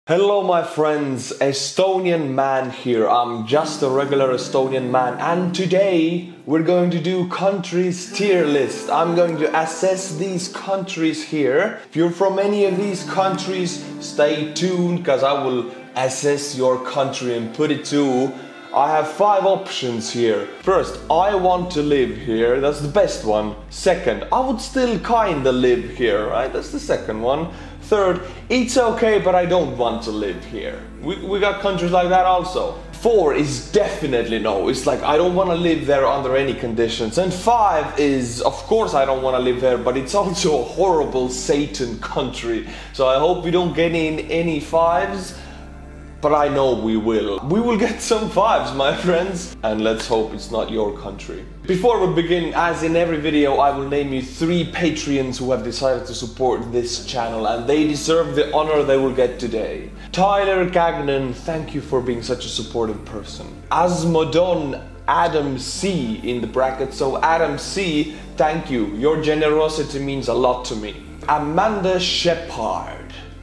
Hello my friends, Estonian man here. I'm just a regular Estonian man and today we're going to do countries tier list. I'm going to assess these countries here. If you're from any of these countries, stay tuned because I will assess your country and put it to. I have 5 options here. First, I want to live here. That's the best one. Second, I would still kinda live here, right? That's the second one. Third, it's okay, but I don't want to live here. We got countries like that also. 4 is definitely no. It's like I don't want to live there under any conditions. And 5 is, of course I don't want to live there, but it's also a horrible Satan country. So I hope we don't get in any 5s. But I know we will. We will get some 5s, my friends. And let's hope it's not your country. Before we begin, as in every video, I will name you 3 Patreons who have decided to support this channel. And they deserve the honor they will get today. Tyler Gagnon, thank you for being such a supportive person. Asmodon Adam C in the bracket. So Adam C, thank you. Your generosity means a lot to me. Amanda Shepard.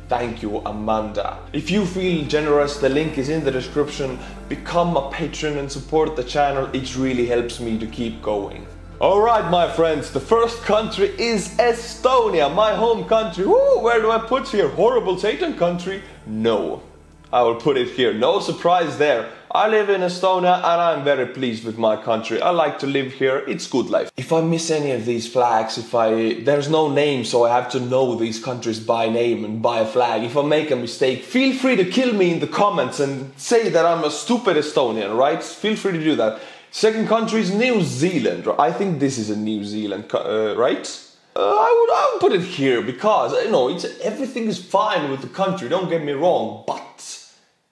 Thank you, Amanda. If you feel generous, the link is in the description. Become a patron and support the channel. It really helps me to keep going. Alright, my friends, the first country is Estonia, my home country. Woo, where do I put here? Horrible Satan country? No. I will put it here. No surprise there. I live in Estonia and I'm very pleased with my country. I like to live here. It's good life. If I miss any of these flags, there's no name, so I have to know these countries by name and by a flag. If I make a mistake, feel free to kill me in the comments and say that I'm a stupid Estonian, right? Feel free to do that. Second country is New Zealand. I think this is a New Zealand, right? I would put it here because, you know, everything is fine with the country, don't get me wrong, but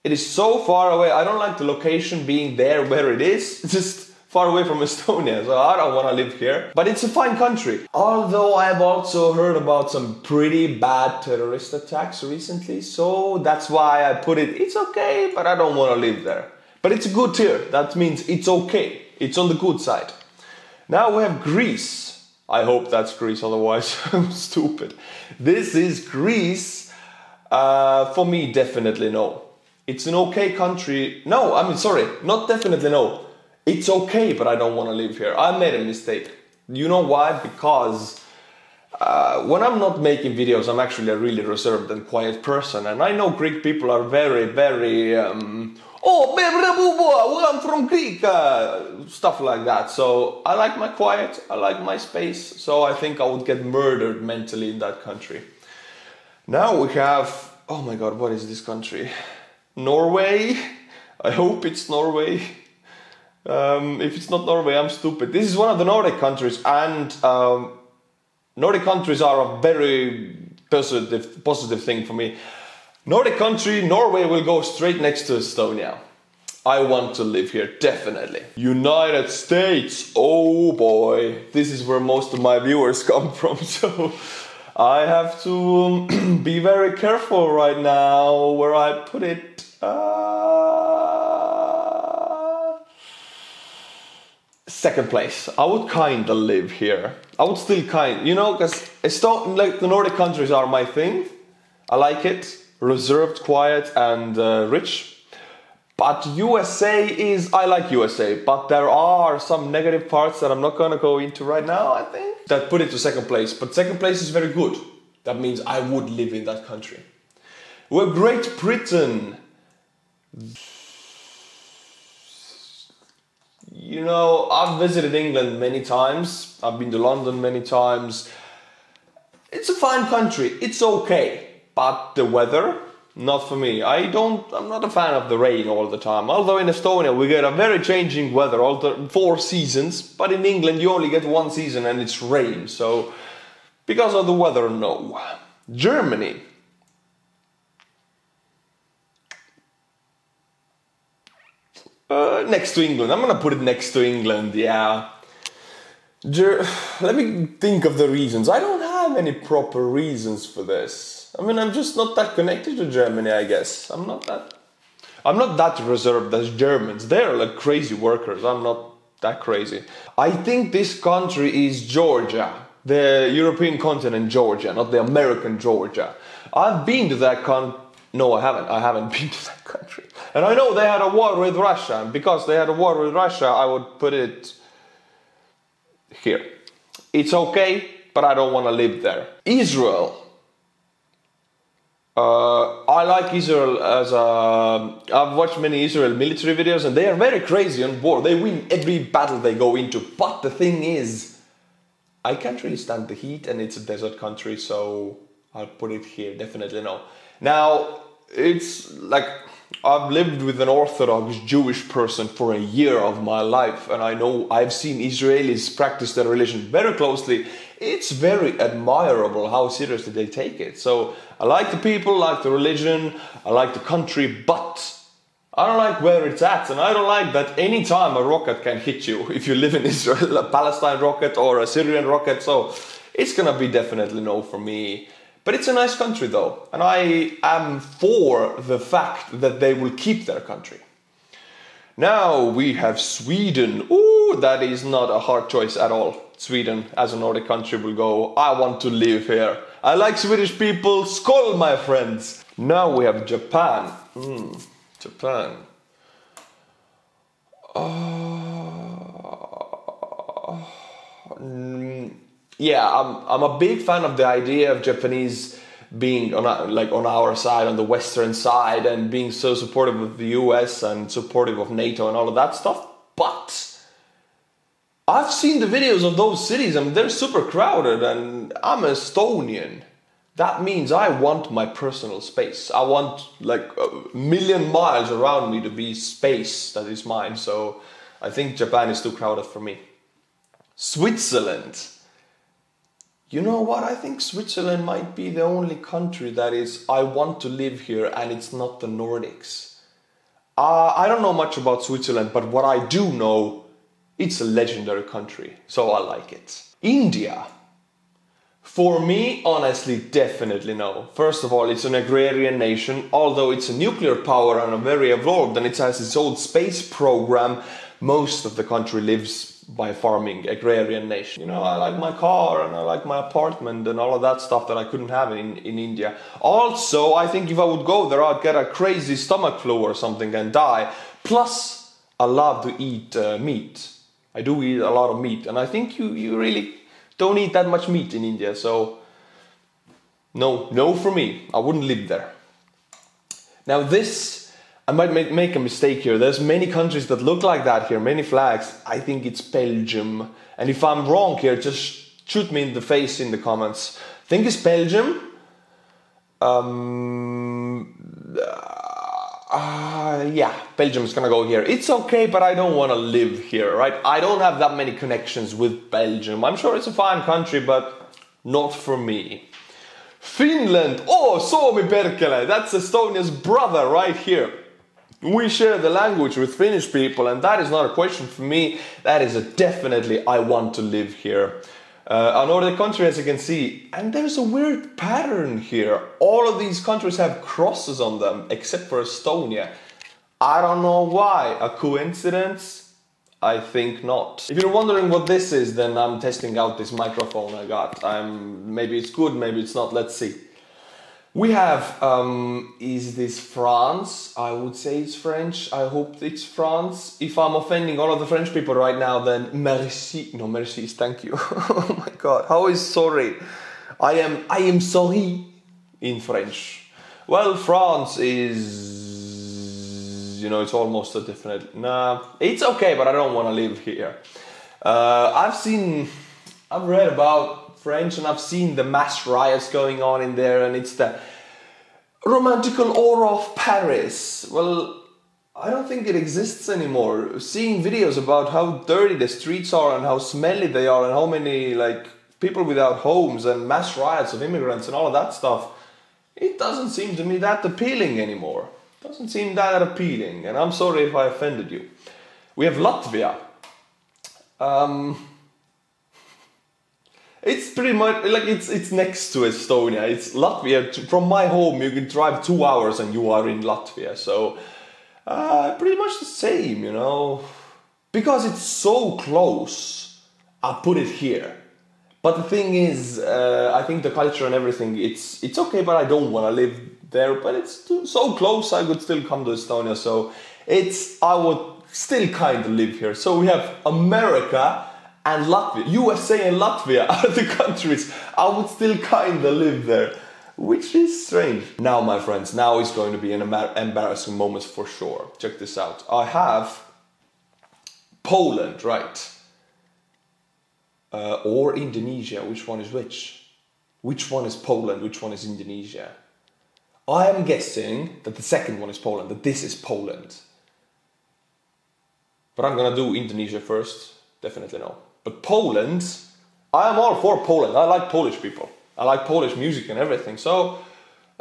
it is so far away. I don't like the location being there where it is. It's just far away from Estonia, so I don't want to live here. But it's a fine country. Although I've also heard about some pretty bad terrorist attacks recently, so that's why I put it, it's okay, but I don't want to live there. But it's a good tier. That means it's okay. It's on the good side. Now we have Greece. I hope that's Greece, otherwise I'm stupid. This is Greece. For me, definitely no. It's an okay country. No, I mean, sorry, not definitely no. It's okay, but I don't want to live here. I made a mistake. You know why? Because when I'm not making videos, I'm actually a really reserved and quiet person. And I know Greek people are very, very, I'm from Greek, stuff like that. So I like my quiet, I like my space. So I think I would get murdered mentally in that country. Now we have, oh my God, what is this country? Norway. I hope it's Norway. If it's not Norway, I'm stupid. This is one of the Nordic countries, and Nordic countries are a very positive thing for me. Nordic country, Norway will go straight next to Estonia. I want to live here, definitely. United States, oh boy. This is where most of my viewers come from, so I have to be very careful right now where I put it. Second place. I would kinda live here. I would still you know, because like the Nordic countries are my thing. I like it. Reserved, quiet, and rich. But USA I like USA, but there are some negative parts that I'm not gonna go into right now, I think, that put it to second place. But second place is very good. That means I would live in that country. Well, Great Britain. You know, I've visited England many times. I've been to London many times. It's a fine country. It's okay. But the weather, not for me. I'm not a fan of the rain all the time. Although in Estonia we get a very changing weather, all the 4 seasons. But in England you only get 1 season and it's rain. So because of the weather, no. Germany. Next to England. I'm gonna put it next to England, yeah. Let me think of the reasons. I don't have any proper reasons for this. I mean, I'm just not that connected to Germany, I guess. I'm not that reserved as Germans. They're like crazy workers. I'm not that crazy. I think this country is Georgia. The European continent Georgia, not the American Georgia. I've been to that No, I haven't. I haven't been to that country. And I know they had a war with Russia. And because they had a war with Russia, I would put it here. It's okay, but I don't want to live there. Israel. I like Israel as a... I've watched many Israel military videos and they are very crazy on war. They win every battle they go into. But the thing is, I can't really stand the heat and it's a desert country, so I'll put it here. Definitely no. Now, it's like I've lived with an Orthodox Jewish person for a year of my life, and I know I've seen Israelis practice their religion very closely. It's very admirable how seriously they take it. So I like the people, like the religion, I like the country, but I don't like where it's at, and I don't like that any time a rocket can hit you if you live in Israel, a Palestine rocket or a Syrian rocket. So it's gonna be definitely no for me. But it's a nice country though, and I am for the fact that they will keep their country. Now we have Sweden. Ooh, that is not a hard choice at all. Sweden as a Nordic country will go, I want to live here. I like Swedish people, skål my friends. Now we have Japan. Japan. Yeah, I'm a big fan of the idea of Japanese being on our side, on the Western side, and being so supportive of the US and supportive of NATO and all of that stuff. But I've seen the videos of those cities and they're super crowded, and I'm Estonian. That means I want my personal space. I want like a million miles around me to be space that is mine. So I think Japan is too crowded for me. Switzerland. You know what? I think Switzerland might be the only country that is, I want to live here, and it's not the Nordics. I don't know much about Switzerland, but what I do know, it's a legendary country, so I like it. India. For me, honestly, definitely no. First of all, it's an agrarian nation, although it's a nuclear power and a very evolved, and it has its own space program. Most of the country lives by farming, agrarian nation. You know, I like my car and I like my apartment and all of that stuff that I couldn't have in India. Also, I think if I would go there, I'd get a crazy stomach flu or something and die. Plus, I love to eat meat. I do eat a lot of meat, and I think you really don't eat that much meat in India, so no for me. I wouldn't live there. Now this, I might make a mistake here. There's many countries that look like that here, many flags. I think it's Belgium. And if I'm wrong here, just shoot me in the face in the comments. I think it's Belgium. Yeah, Belgium is gonna go here. It's okay, but I don't want to live here, right? I don't have that many connections with Belgium. I'm sure it's a fine country, but not for me. Finland. Oh, Suomi perkele. That's Estonia's brother right here. We share the language with Finnish people, and that is not a question for me. That is a definitely I want to live here. Our Nordic country, as you can see, and there's a weird pattern here. All of these countries have crosses on them, except for Estonia. I don't know why. A coincidence? I think not. If you're wondering what this is, then I'm testing out this microphone I got. Maybe it's good, maybe it's not. Let's see. We have, is this France? I would say it's French. I hope it's France. If I'm offending all of the French people right now, then merci. No, merci is thank you. Oh my God, how is sorry? I am sorry in French. Well, France is, you know, it's almost a different, nah, it's okay, but I don't want to live here. I've read about French, and I've seen the mass riots going on in there, and it's the romantical aura of Paris. Well, I don't think it exists anymore. Seeing videos about how dirty the streets are and how smelly they are and how many like people without homes and mass riots of immigrants and all of that stuff, it doesn't seem to me that appealing anymore. It doesn't seem that appealing, and I'm sorry if I offended you. We have Latvia. It's pretty much like it's next to Estonia. It's Latvia. From my home, you can drive 2 hours and you are in Latvia. So pretty much the same, you know. Because it's so close, I put it here. But the thing is, I think the culture and everything, it's okay, but I don't want to live there, but it's so close I could still come to Estonia, so I would still kind of live here. So we have America and Latvia. USA and Latvia are the countries I would still kind of live there, which is strange. Now, my friends, now is going to be an embarrassing moment for sure. Check this out. I have Poland, right? Or Indonesia. Which one is which? Which one is Poland? Which one is Indonesia? I am guessing that the second one is Poland, that this is Poland. But I'm gonna do Indonesia first. Definitely no. But Poland, I am all for Poland. I like Polish people. I like Polish music and everything. So,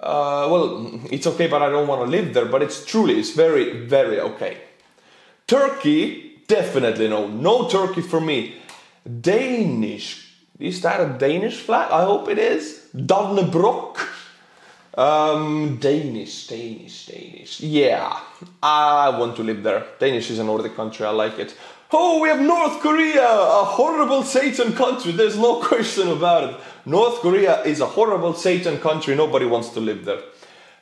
well, it's okay, but I don't want to live there. But it's very, very okay. Turkey, definitely no. No Turkey for me. Danish. Is that a Danish flag? I hope it is. Dannebrog. Danish. Yeah, I want to live there. Danish is a Nordic country. I like it. Oh, we have North Korea, a horrible Satan country. There's no question about it. North Korea is a horrible Satan country. Nobody wants to live there.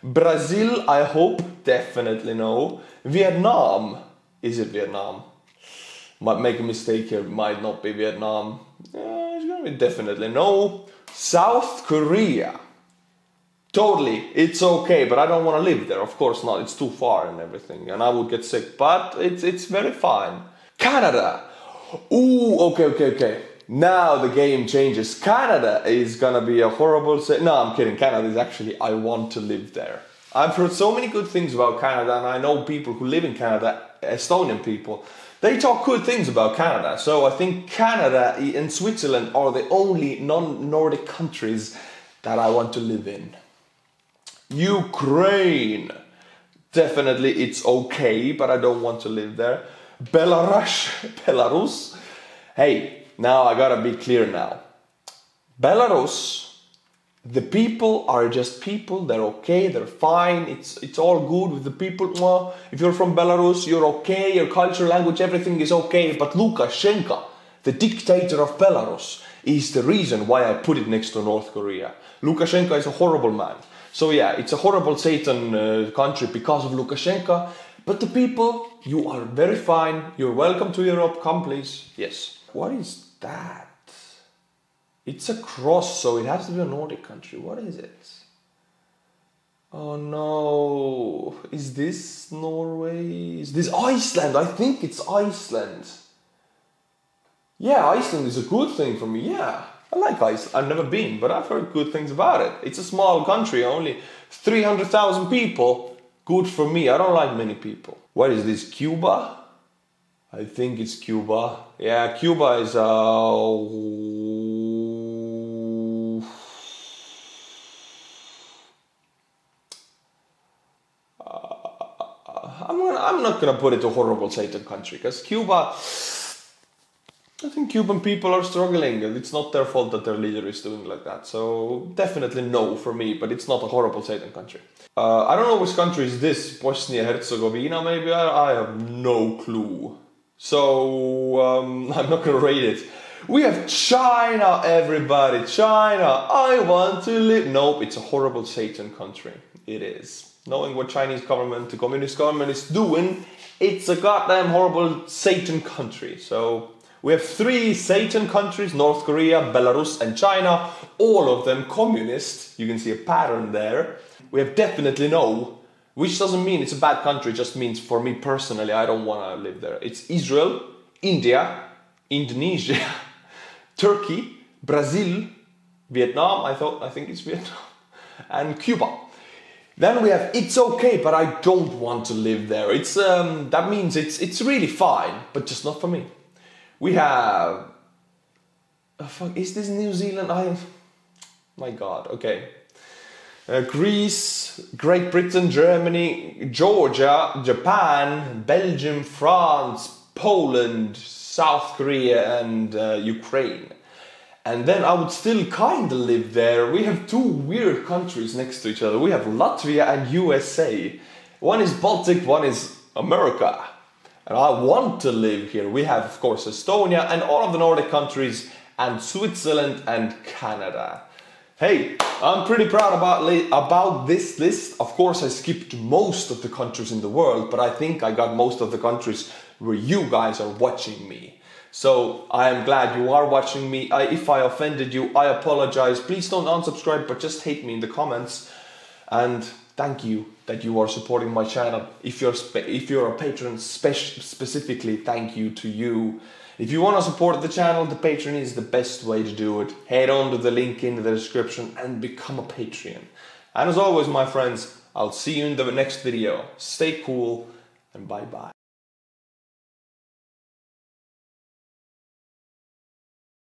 Brazil, I hope, definitely no. Vietnam, is it Vietnam? Might make a mistake here, might not be Vietnam. It's gonna be definitely no. South Korea, totally, it's okay, but I don't want to live there. Of course not, it's too far and everything, and I would get sick, but it's very fine. Canada, ooh, okay. Now the game changes. Canada is gonna be a horrible... No, I'm kidding. Canada is actually... I want to live there. I've heard so many good things about Canada, and I know people who live in Canada, Estonian people. They talk good things about Canada. So I think Canada and Switzerland are the only non-Nordic countries that I want to live in. Ukraine. Definitely it's okay, but I don't want to live there. Belarus. Hey, now I gotta be clear now. Belarus, the people are just people. They're okay, they're fine. It's all good with the people. Well, if you're from Belarus, you're okay. Your culture, language, everything is okay. But Lukashenko, the dictator of Belarus, is the reason why I put it next to North Korea. Lukashenko is a horrible man. So yeah, it's a horrible Satan country because of Lukashenko. But the people, you are very fine. You're welcome to Europe. Come, please. Yes. What is that? It's a cross, so it has to be a Nordic country. What is it? Oh no. Is this Norway? Is this Iceland? I think it's Iceland. Yeah, Iceland is a good thing for me. Yeah, I like Iceland. I've never been, but I've heard good things about it. It's a small country, only 300,000 people. Good for me. I don't like many people. What is this? Cuba? I think it's Cuba. Yeah, Cuba is I'm not gonna put it a horrible Satan country, because Cuba, I think Cuban people are struggling, and it's not their fault that their leader is doing like that. So definitely no for me, but it's not a horrible Satan country. I don't know which country is this. Bosnia-Herzegovina maybe? I have no clue. So I'm not gonna rate it. We have China, everybody. China. I want to live. Nope, it's a horrible Satan country. It is. Knowing what Chinese government, the communist government is doing, it's a goddamn horrible Satan country. So we have 3 Satan countries: North Korea, Belarus and China. All of them communist. You can see a pattern there. We have definitely no, which doesn't mean it's a bad country, it just means for me personally, I don't want to live there. It's Israel, India, Indonesia, Turkey, Brazil, Vietnam, I think it's Vietnam, and Cuba. Then we have it's okay, but I don't want to live there. It's that means it's really fine, but just not for me. We have is this New Zealand? My God, okay. Greece, Great Britain, Germany, Georgia, Japan, Belgium, France, Poland, South Korea and Ukraine. And then I would still kind of live there. We have 2 weird countries next to each other. We have Latvia and USA. One is Baltic, one is America. And I want to live here. We have, of course, Estonia and all of the Nordic countries and Switzerland and Canada. Hey, I'm pretty proud about this list. Of course, I skipped most of the countries in the world, but I think I got most of the countries where you guys are watching me. So I am glad you are watching me. If I offended you, I apologize. Please don't unsubscribe, but just hate me in the comments. And thank you that you are supporting my channel. If you're a patron, specifically, thank you to you. If you want to support the channel, the Patreon is the best way to do it. Head on to the link in the description and become a Patreon. And as always, my friends, I'll see you in the next video. Stay cool and bye bye.